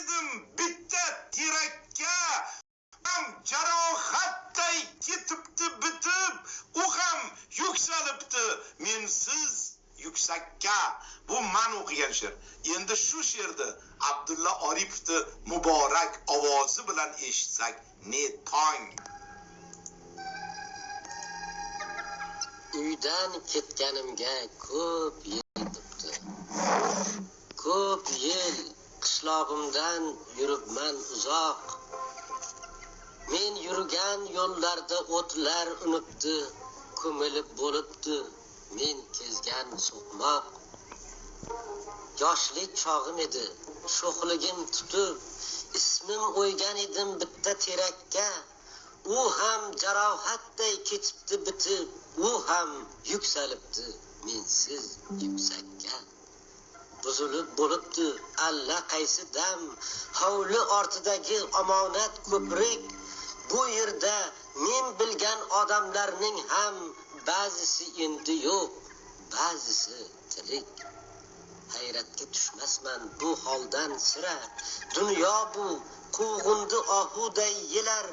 edim bitta terakka, ham jarohatday ketibdi bitib, u ham yuksalibdi mensiz yuksakka. Bu men o'qigan she'r. Endi shu she'rni Abdulla Oripovni muborak ovozi bilan eshitsak ne tong. Uydan ketganimga ko'p yil bo'libdi. Ko'p yil qishlog'imdan yuribman uzoq. Men yurgan yo'llarda o'tlar unibdi, ko'milib bo'libdi men kezgan so'qmoq. Yoshlik chog'im edi, sho'xligim tutib, ismim o'ygan edim bitta terakka. U ham jarohatday ketibdi bitib, u ham yuksalibdi mensiz yuksakka. Buzilib bo'libdi alla qaysi dam, hovli ortidagi omonat ko'prik. Bu yerda men bilgan odamlarning ham ba'zisi endi yo'q, ba'zisi tirik. Hayratga tushmasman bu holdan sira, dunyo bu quvg'indi ohuday yelar.